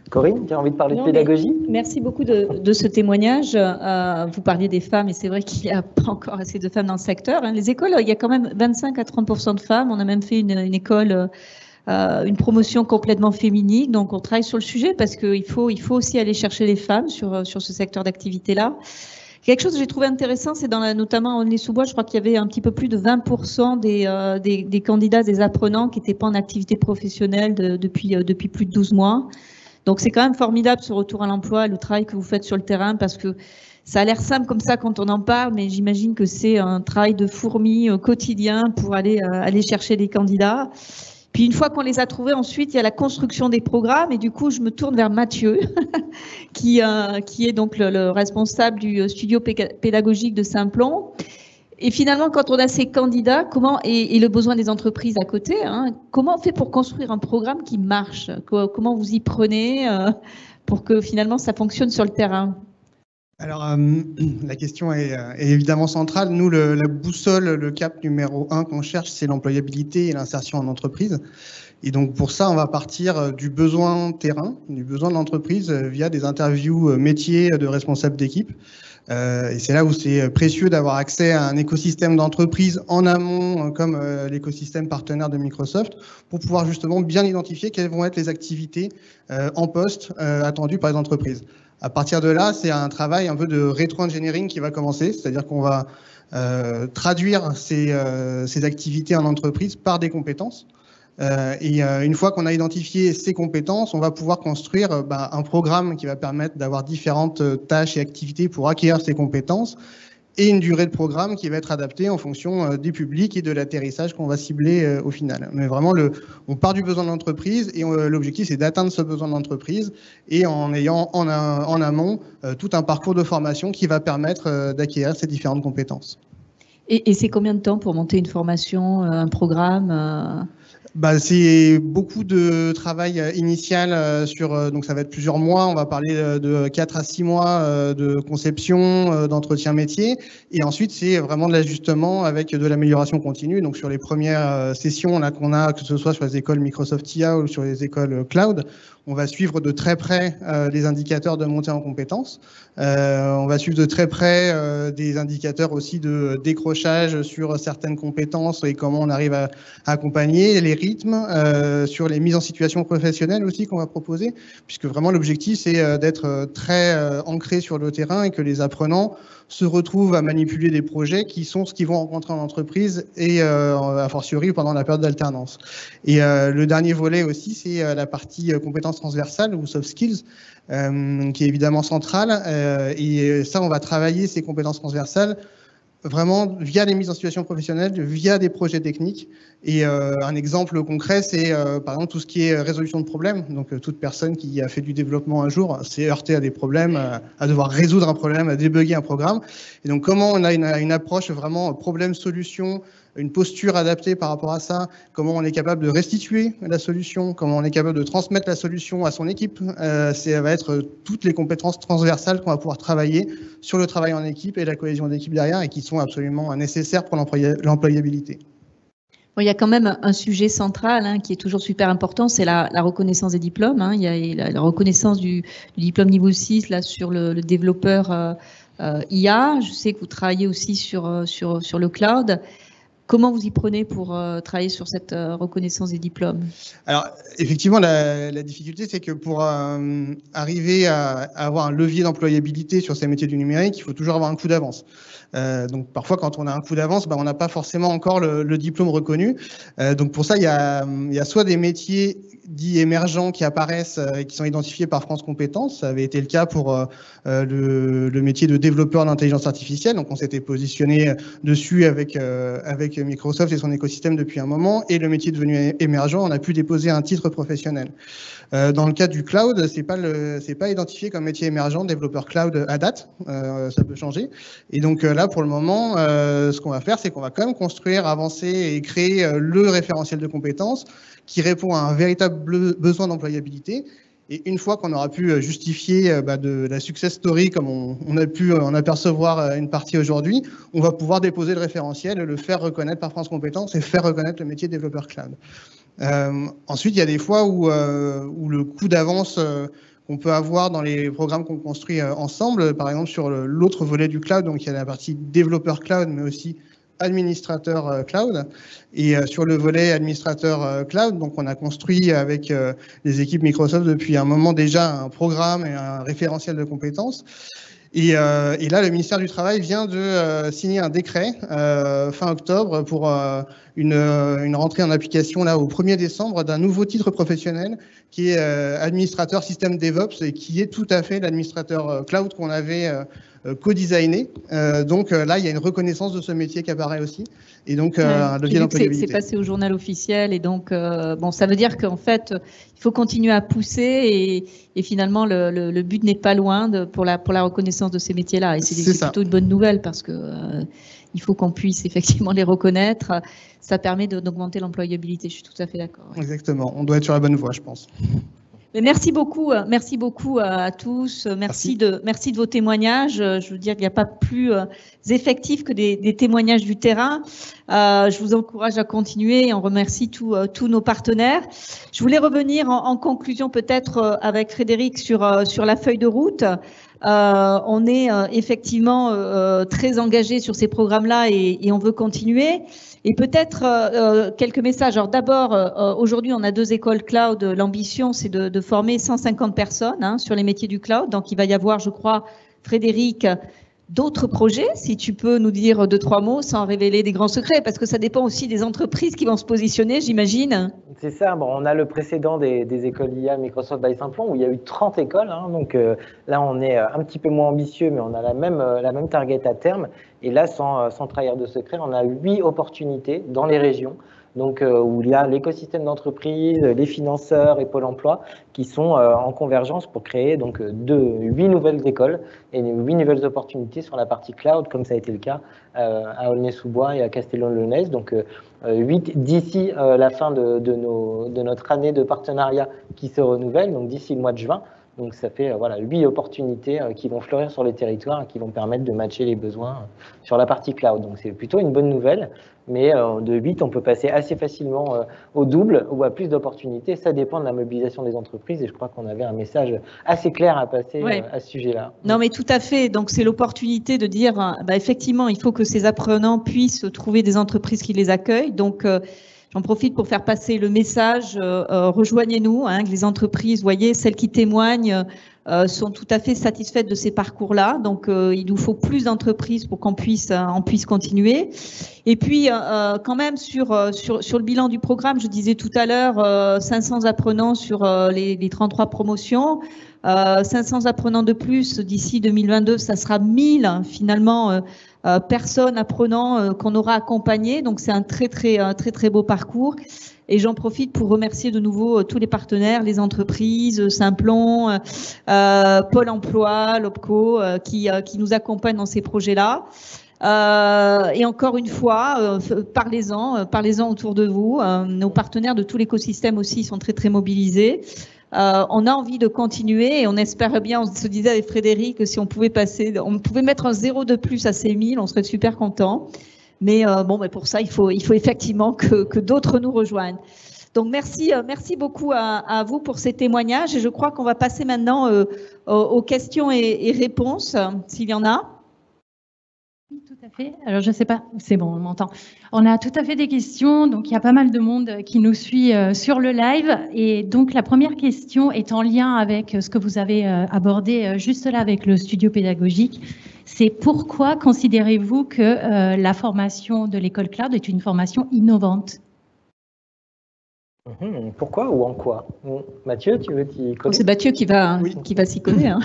Corinne, tu as envie de parler de pédagogie? Merci beaucoup de ce témoignage. Vous parliez des femmes, et c'est vrai qu'il n'y a pas encore assez de femmes dans le secteur. Les écoles, il y a quand même 25 à 30% de femmes. On a même fait une école, une promotion complètement féminine. Donc, on travaille sur le sujet parce qu'il faut aussi aller chercher les femmes sur ce secteur d'activité-là. Quelque chose que j'ai trouvé intéressant, c'est notamment en Aulnay-sous-Bois, je crois qu'il y avait un petit peu plus de 20% des candidats, des apprenants qui n'étaient pas en activité professionnelle depuis plus de 12 mois. Donc c'est quand même formidable ce retour à l'emploi, le travail que vous faites sur le terrain, parce que ça a l'air simple comme ça quand on en parle, mais j'imagine que c'est un travail de fourmi quotidien pour aller chercher les candidats. Puis une fois qu'on les a trouvés, ensuite, il y a la construction des programmes. Et du coup, je me tourne vers Mathieu, qui est donc le responsable du studio pédagogique de Saint-Plon. Et finalement, quand on a ces candidats, et le besoin des entreprises à côté, comment on fait pour construire un programme qui marche? Comment vous y prenez pour que finalement ça fonctionne sur le terrain? Alors, la question est évidemment centrale. Nous, la boussole, le cap numéro 1 qu'on cherche, c'est l'employabilité et l'insertion en entreprise. Et donc, pour ça, on va partir du besoin terrain, du besoin de l'entreprise via des interviews métiers de responsables d'équipe. Et c'est là où c'est précieux d'avoir accès à un écosystème d'entreprise en amont, comme l'écosystème partenaire de Microsoft, pour pouvoir justement bien identifier quelles vont être les activités en poste attendues par les entreprises. À partir de là, c'est un travail un peu de rétro-engineering qui va commencer, c'est-à-dire qu'on va traduire ces activités en entreprise par des compétences. Et une fois qu'on a identifié ces compétences, on va pouvoir construire un programme qui va permettre d'avoir différentes tâches et activités pour acquérir ces compétences et une durée de programme qui va être adaptée en fonction des publics et de l'atterrissage qu'on va cibler au final. Mais vraiment, on part du besoin de l'entreprise et l'objectif, c'est d'atteindre ce besoin de l'entreprise et en ayant en amont tout un parcours de formation qui va permettre d'acquérir ces différentes compétences. Et c'est combien de temps pour monter une formation, un programme c'est beaucoup de travail initial donc ça va être plusieurs mois. On va parler de 4 à 6 mois de conception, d'entretien métier. Et ensuite, c'est vraiment de l'ajustement avec de l'amélioration continue. Donc sur les premières sessions là qu'on a, que ce soit sur les écoles Microsoft IA ou sur les écoles cloud, on va suivre de très près les indicateurs de montée en compétences. On va suivre de très près des indicateurs aussi de décrochage sur certaines compétences et comment on arrive à accompagner les rythmes, sur les mises en situation professionnelle aussi qu'on va proposer, puisque vraiment l'objectif c'est d'être très ancré sur le terrain et que les apprenants se retrouvent à manipuler des projets qui sont ce qu'ils vont rencontrer en entreprise et a fortiori pendant la période d'alternance. Et le dernier volet aussi, c'est la partie compétences transversales ou soft skills, qui est évidemment centrale. Et ça, on va travailler ces compétences transversales vraiment via les mises en situation professionnelle, via des projets techniques. Et un exemple concret, c'est par exemple tout ce qui est résolution de problèmes. Donc toute personne qui a fait du développement un jour s'est heurtée à des problèmes, à devoir résoudre un problème, à débugger un programme. Et donc comment on a une approche vraiment problème-solution, une posture adaptée par rapport à ça, comment on est capable de restituer la solution, comment on est capable de transmettre la solution à son équipe. Ça va être toutes les compétences transversales qu'on va pouvoir travailler sur le travail en équipe et la cohésion d'équipe derrière et qui sont absolument nécessaires pour l'employabilité. Bon, il y a quand même un sujet central qui est toujours super important, c'est la reconnaissance des diplômes. Il y a la reconnaissance du diplôme niveau 6 là, sur le développeur IA. Je sais que vous travaillez aussi sur le cloud. Comment vous y prenez pour travailler sur cette reconnaissance des diplômes? Alors, effectivement, la difficulté, c'est que pour arriver à avoir un levier d'employabilité sur ces métiers du numérique, il faut toujours avoir un coup d'avance. Donc, parfois, quand on a un coup d'avance, on n'a pas forcément encore le diplôme reconnu. Donc, pour ça, il y a soit des métiers dits émergents qui apparaissent et qui sont identifiés par France Compétences. Ça avait été le cas pour le métier de développeur d'intelligence artificielle. Donc, on s'était positionné dessus avec Microsoft et son écosystème depuis un moment. Et le métier est devenu émergent, on a pu déposer un titre professionnel. Dans le cas du cloud, c'est pas identifié comme métier émergent, développeur cloud à date. Ça peut changer. Et donc là, pour le moment, ce qu'on va faire, c'est qu'on va quand même construire, avancer et créer le référentiel de compétences qui répond à un véritable besoin d'employabilité. Et une fois qu'on aura pu justifier de la success story, comme on a pu en apercevoir une partie aujourd'hui, on va pouvoir déposer le référentiel, le faire reconnaître par France Compétences et faire reconnaître le métier de développeur cloud. Ensuite, il y a des fois où le coup d'avance qu'on peut avoir dans les programmes qu'on construit ensemble, par exemple sur l'autre volet du cloud, donc il y a la partie développeur cloud, mais aussi administrateur cloud. Et sur le volet administrateur cloud, donc on a construit avec les équipes Microsoft depuis un moment déjà un programme et un référentiel de compétences. Et là, le ministère du Travail vient de signer un décret fin octobre pour une rentrée en application là au 1er décembre d'un nouveau titre professionnel qui est administrateur système DevOps et qui est tout à fait l'administrateur cloud qu'on avait co-designé. Donc là, il y a une reconnaissance de ce métier qui apparaît aussi. Et donc, un levier d'employabilité. C'est passé au journal officiel. Et donc, bon, ça veut dire qu'en fait, il faut continuer à pousser. Et finalement, le but n'est pas loin pour la reconnaissance de ces métiers-là. Et c'est plutôt une bonne nouvelle parce que il faut qu'on puisse effectivement les reconnaître. Ça permet d'augmenter l'employabilité. Je suis tout à fait d'accord. Ouais. Exactement. On doit être sur la bonne voie, je pense. Mais merci beaucoup à tous. Merci de vos témoignages. Je veux dire qu'il n'y a pas plus effectif que des témoignages du terrain. Je vous encourage à continuer et on remercie tous nos partenaires. Je voulais revenir en conclusion peut-être avec Frédéric sur la feuille de route. On est effectivement très engagé sur ces programmes-là et on veut continuer. Et peut-être quelques messages. Alors d'abord, aujourd'hui, on a 2 écoles cloud. L'ambition, c'est de former 150 personnes sur les métiers du cloud. Donc, il va y avoir, je crois, Frédéric, d'autres projets. Si tu peux nous dire 2-3 mots sans révéler des grands secrets, parce que ça dépend aussi des entreprises qui vont se positionner, j'imagine. C'est ça. Bon, on a le précédent des écoles IA Microsoft by Simplon où il y a eu 30 écoles. Donc là, on est un petit peu moins ambitieux, mais on a la même target à terme. Et là, sans trahir de secret, on a 8 opportunités dans les régions, donc où il y a l'écosystème d'entreprise, les financeurs et Pôle emploi qui sont en convergence pour créer donc 8 nouvelles écoles et 8 nouvelles opportunités sur la partie cloud, comme ça a été le cas à Aulnay-sous-Bois et à Castellón-le-Nez. Donc 8 d'ici la fin de notre année de partenariat qui se renouvelle, donc d'ici le mois de juin. Donc ça fait 8 opportunités qui vont fleurir sur les territoires et qui vont permettre de matcher les besoins sur la partie cloud. Donc c'est plutôt une bonne nouvelle, mais de 8, on peut passer assez facilement au double ou à plus d'opportunités. Ça dépend de la mobilisation des entreprises et je crois qu'on avait un message assez clair à passer à ce sujet-là. Non mais tout à fait, donc c'est l'opportunité de dire effectivement il faut que ces apprenants puissent trouver des entreprises qui les accueillent. Donc j'en profite pour faire passer le message, rejoignez-nous, les entreprises, voyez, celles qui témoignent sont tout à fait satisfaites de ces parcours-là. Donc, il nous faut plus d'entreprises pour qu'on puisse continuer. Et puis, quand même, sur le bilan du programme, je disais tout à l'heure, 500 apprenants sur les 33 promotions. 500 apprenants de plus d'ici 2022, ça sera 1000 finalement personnes apprenants qu'on aura accompagnés. Donc c'est un très beau parcours. Et j'en profite pour remercier de nouveau tous les partenaires, les entreprises, Simplon, Pôle emploi, l'OPCO, qui nous accompagnent dans ces projets-là. Et encore une fois, parlez-en autour de vous. Nos partenaires de tout l'écosystème aussi sont très mobilisés. On a envie de continuer et on espère bien, on se disait avec Frédéric que si on pouvait mettre un 0 de plus à ces 1000, on serait super content. Mais pour ça, il faut effectivement que d'autres nous rejoignent. Donc merci beaucoup à vous pour ces témoignages et je crois qu'on va passer maintenant aux questions et réponses, s'il y en a. Oui, tout à fait. Alors, je ne sais pas, c'est bon, on m'entend. On a tout à fait des questions, donc il y a pas mal de monde qui nous suit sur le live. Et donc, la première question est en lien avec ce que vous avez abordé juste là avec le studio pédagogique. C'est pourquoi considérez-vous que la formation de l'école cloud est une formation innovante? Pourquoi ou en quoi? Mathieu, tu veux t'y coller? C'est Mathieu qui va s'y coller. Hein.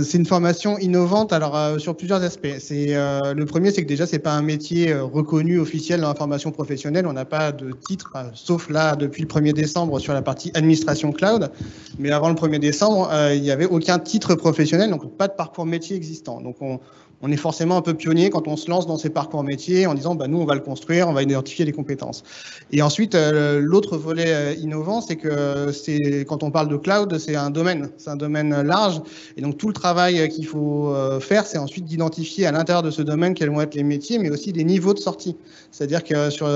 C'est une formation innovante, alors sur plusieurs aspects. Le premier, c'est que déjà, c'est pas un métier reconnu officiel dans la formation professionnelle. On n'a pas de titre, sauf là depuis le 1er décembre sur la partie administration cloud. Mais avant le 1er décembre, il n'y avait aucun titre professionnel, donc pas de parcours métier existant. Donc on est forcément un peu pionnier quand on se lance dans ces parcours métiers en disant nous on va le construire, on va identifier les compétences. Et ensuite l'autre volet innovant, c'est que quand on parle de cloud, c'est un domaine large, et donc tout le travail qu'il faut faire, c'est ensuite d'identifier à l'intérieur de ce domaine quels vont être les métiers, mais aussi les niveaux de sortie. C'est-à-dire que sur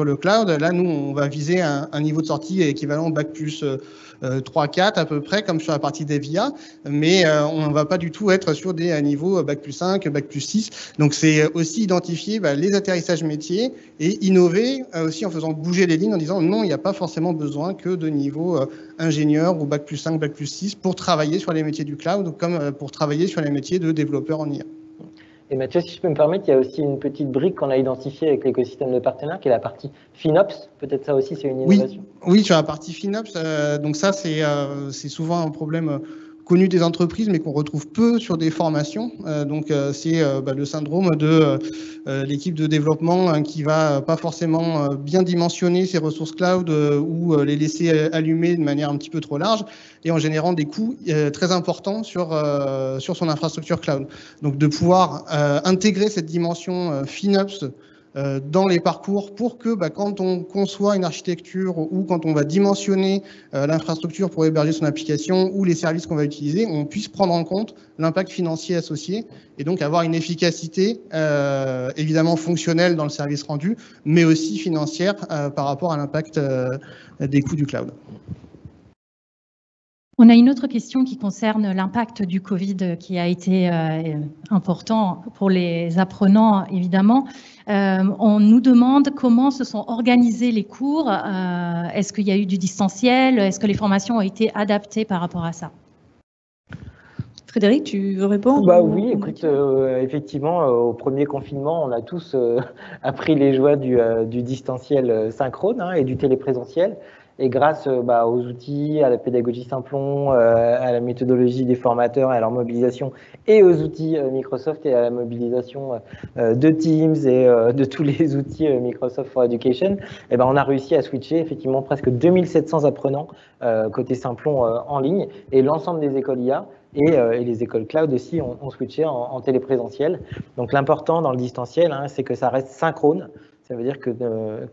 le cloud, là nous on va viser un niveau de sortie équivalent bac plus 3-4 à peu près, comme sur la partie DevIA, mais on ne va pas du tout être sur des niveaux bac plus 5, bac plus 6. Donc c'est aussi identifier les atterrissages métiers et innover aussi en faisant bouger les lignes en disant non, il n'y a pas forcément besoin que de niveau ingénieur ou bac plus 5, bac plus 6 pour travailler sur les métiers du cloud, comme pour travailler sur les métiers de développeur en IA. Et Mathieu, si je peux me permettre, il y a aussi une petite brique qu'on a identifiée avec l'écosystème de partenaires, qui est la partie FinOps. Peut-être ça aussi, c'est une innovation. Oui, sur la partie FinOps. Donc ça, c'est souvent un problème connu des entreprises, mais qu'on retrouve peu sur des formations. C'est le syndrome de l'équipe de développement qui va pas forcément bien dimensionner ses ressources cloud ou les laisser allumer de manière un petit peu trop large et en générant des coûts très importants sur son infrastructure cloud. Donc de pouvoir intégrer cette dimension FinOps dans les parcours pour que quand on conçoit une architecture ou quand on va dimensionner l'infrastructure pour héberger son application ou les services qu'on va utiliser, on puisse prendre en compte l'impact financier associé et donc avoir une efficacité évidemment fonctionnelle dans le service rendu, mais aussi financière par rapport à l'impact des coûts du cloud. On a une autre question qui concerne l'impact du Covid qui a été important pour les apprenants, évidemment. On nous demande comment se sont organisés les cours. Est-ce qu'il y a eu du distanciel? Est-ce que les formations ont été adaptées par rapport à ça? Frédéric, tu veux répondre? Oui, écoute, effectivement, au premier confinement, on a tous appris les joies du distanciel synchrone et du téléprésentiel. Et grâce aux outils, à la pédagogie Simplon, à la méthodologie des formateurs, à leur mobilisation et aux outils Microsoft et à la mobilisation de Teams et de tous les outils Microsoft for Education, on a réussi à switcher effectivement presque 2700 apprenants côté Simplon en ligne, et l'ensemble des écoles IA et les écoles cloud aussi ont switché en téléprésentiel. Donc l'important dans le distanciel, c'est que ça reste synchrone. Ça veut dire que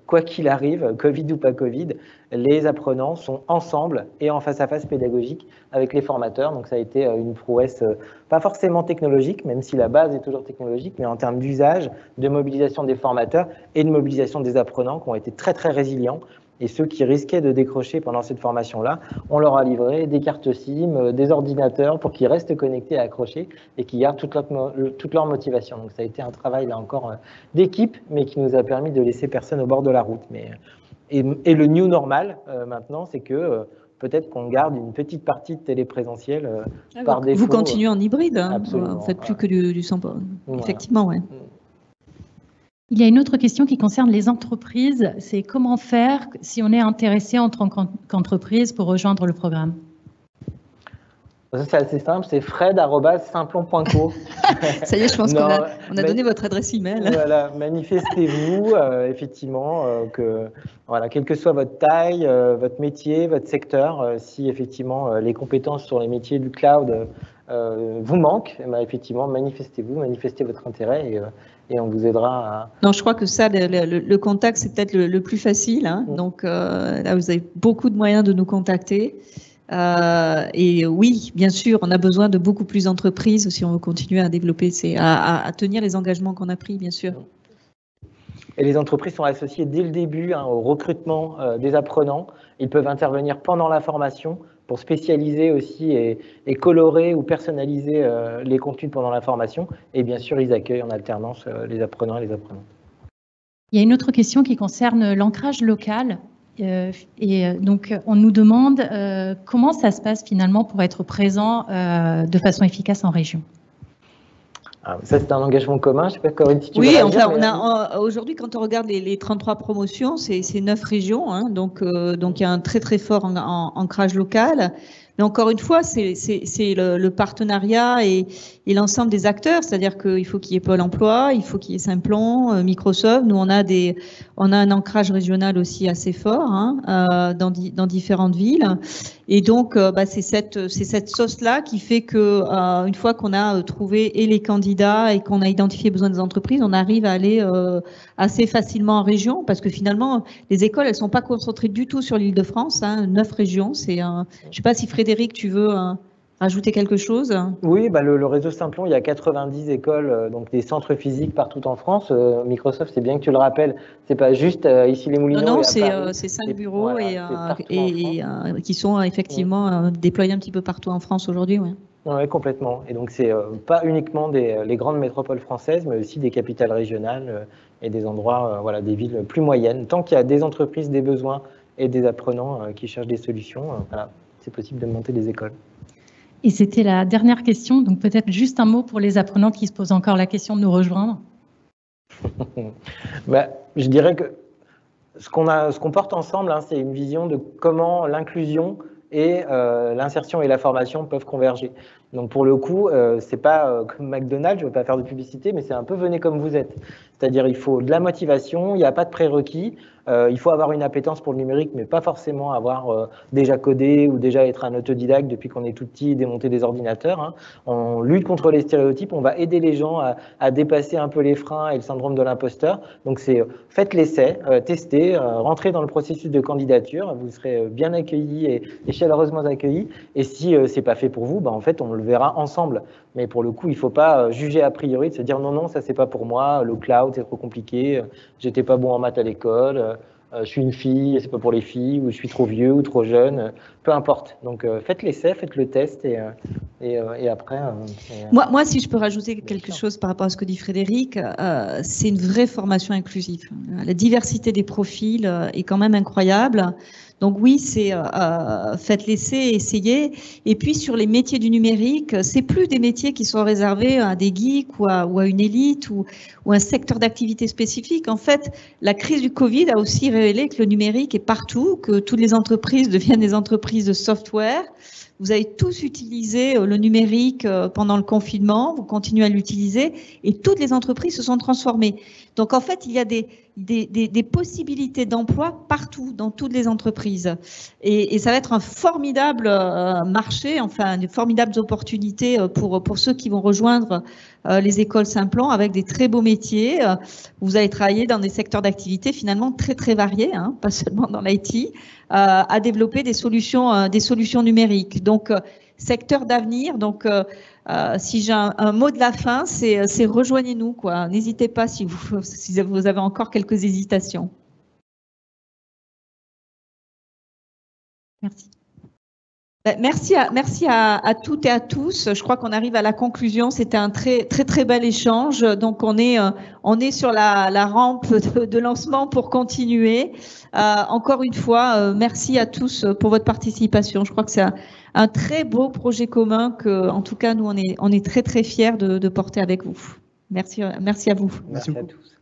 quoi qu'il arrive, Covid ou pas Covid, les apprenants sont ensemble et en face-à-face pédagogique avec les formateurs. Donc ça a été une prouesse pas forcément technologique, même si la base est toujours technologique, mais en termes d'usage, de mobilisation des formateurs et de mobilisation des apprenants qui ont été très très résilients. Et ceux qui risquaient de décrocher pendant cette formation-là, on leur a livré des cartes SIM, des ordinateurs pour qu'ils restent connectés et accrochés et qu'ils gardent toute leur motivation. Donc ça a été un travail, là encore, d'équipe, mais qui nous a permis de laisser personne au bord de la route. Et le new normal, maintenant, c'est que peut-être qu'on garde une petite partie de téléprésentiel par défaut. Vous continuez en hybride, absolument, vous ne faites plus que du 100%. Voilà. Effectivement, oui. Il y a une autre question qui concerne les entreprises. C'est comment faire si on est intéressé en tant qu'entreprise pour rejoindre le programme? Ça, c'est assez simple, c'est fred@simplon.co. Ça y est, je pense qu'on a donné votre adresse email. Voilà, manifestez-vous, effectivement, quelle que soit votre taille, votre métier, votre secteur, si effectivement les compétences sur les métiers du cloud vous manquent, effectivement, manifestez-vous, manifestez votre intérêt et on vous aidera à... Non, je crois que ça, le contact, c'est peut-être le plus facile. Donc là, vous avez beaucoup de moyens de nous contacter. Et oui, bien sûr, on a besoin de beaucoup plus d'entreprises si on veut continuer à développer, à tenir les engagements qu'on a pris, bien sûr. Et les entreprises sont associées dès le début au recrutement des apprenants. Ils peuvent intervenir pendant la formation pour spécialiser aussi et colorer ou personnaliser les contenus pendant la formation. Et bien sûr, ils accueillent en alternance les apprenants et les apprenantes. Il y a une autre question qui concerne l'ancrage local. Donc, on nous demande comment ça se passe finalement pour être présent de façon efficace en région. Ah, ça, c'est un engagement commun. Je sais pas, Corinne, si tu veux Oui, réagir, enfin, aujourd'hui, quand on regarde les 33 promotions, c'est 9 régions, hein, donc il y a un très très fort ancrage local. Mais encore une fois, c'est le partenariat et l'ensemble des acteurs, c'est-à-dire qu'il faut qu'il y ait Pôle emploi, il faut qu'il y ait Simplon, Microsoft. Nous, on a un ancrage régional aussi assez fort, hein, dans différentes villes. Et donc, c'est cette sauce-là qui fait que une fois qu'on a trouvé et les candidats et qu'on a identifié les besoins des entreprises, on arrive à aller assez facilement en région, parce que finalement, les écoles, elles sont pas concentrées du tout sur l'Île-de-France. Hein, 9 régions, je sais pas si Frédéric, tu veux rajouter quelque chose? Oui, le réseau Simplon, il y a 90 écoles, donc des centres physiques partout en France. Microsoft, c'est bien que tu le rappelles, c'est pas juste ici les Moulineaux. Non, c'est 5 bureaux qui sont effectivement déployés un petit peu partout en France aujourd'hui. Ouais. Oui, complètement. Et donc, c'est pas uniquement les grandes métropoles françaises, mais aussi des capitales régionales et des endroits, des villes plus moyennes. Tant qu'il y a des entreprises, des besoins et des apprenants qui cherchent des solutions, c'est possible de monter des écoles. Et c'était la dernière question, donc peut-être juste un mot pour les apprenants qui se posent encore la question de nous rejoindre. Je dirais que ce qu'on porte ensemble, hein, c'est une vision de comment l'inclusion et l'insertion et la formation peuvent converger. Donc pour le coup, c'est pas comme McDonald's, je ne veux pas faire de publicité, mais c'est un peu venez comme vous êtes. C'est-à-dire il faut de la motivation, il n'y a pas de prérequis, il faut avoir une appétence pour le numérique, mais pas forcément avoir déjà codé ou déjà être un autodidacte depuis qu'on est tout petit et démonter des ordinateurs. Hein. On lutte contre les stéréotypes, on va aider les gens à dépasser un peu les freins et le syndrome de l'imposteur. Donc c'est faites l'essai, testez, rentrez dans le processus de candidature, vous serez bien accueillis et chaleureusement accueillis. Et si c'est pas fait pour vous, en fait on le verra ensemble. Mais pour le coup, il ne faut pas juger a priori, de se dire non, ça c'est pas pour moi, le cloud c'est trop compliqué, j'étais pas bon en maths à l'école, je suis une fille, c'est pas pour les filles, ou je suis trop vieux ou trop jeune, peu importe. Donc faites l'essai, faites le test et après. Moi, si je peux rajouter quelque chose par rapport à ce que dit Frédéric, c'est une vraie formation inclusive. La diversité des profils est quand même incroyable. Donc oui, c'est faites l'essai, essayez. Et puis sur les métiers du numérique, c'est plus des métiers qui sont réservés à des geeks ou à une élite ou un secteur d'activité spécifique. En fait, la crise du Covid a aussi révélé que le numérique est partout, que toutes les entreprises deviennent des entreprises de software. Vous avez tous utilisé le numérique pendant le confinement, vous continuez à l'utiliser et toutes les entreprises se sont transformées. Donc en fait, il y a des possibilités d'emploi partout, dans toutes les entreprises. Et ça va être un formidable marché, enfin, de formidables opportunités pour ceux qui vont rejoindre les écoles Simplon avec des très beaux métiers. Vous allez travailler dans des secteurs d'activité finalement très, très variés, hein, pas seulement dans l'IT, à développer des solutions numériques. Donc, secteur d'avenir. Donc, si j'ai un mot de la fin, c'est rejoignez-nous, quoi. N'hésitez pas si vous avez encore quelques hésitations. Merci. Merci à toutes et à tous. Je crois qu'on arrive à la conclusion. C'était un très très très bel échange. Donc on est sur la rampe de lancement pour continuer. Encore une fois, merci à tous pour votre participation. Je crois que c'est un très beau projet commun que, en tout cas, nous on est très très fiers de porter avec vous. Merci à vous. Merci à tous.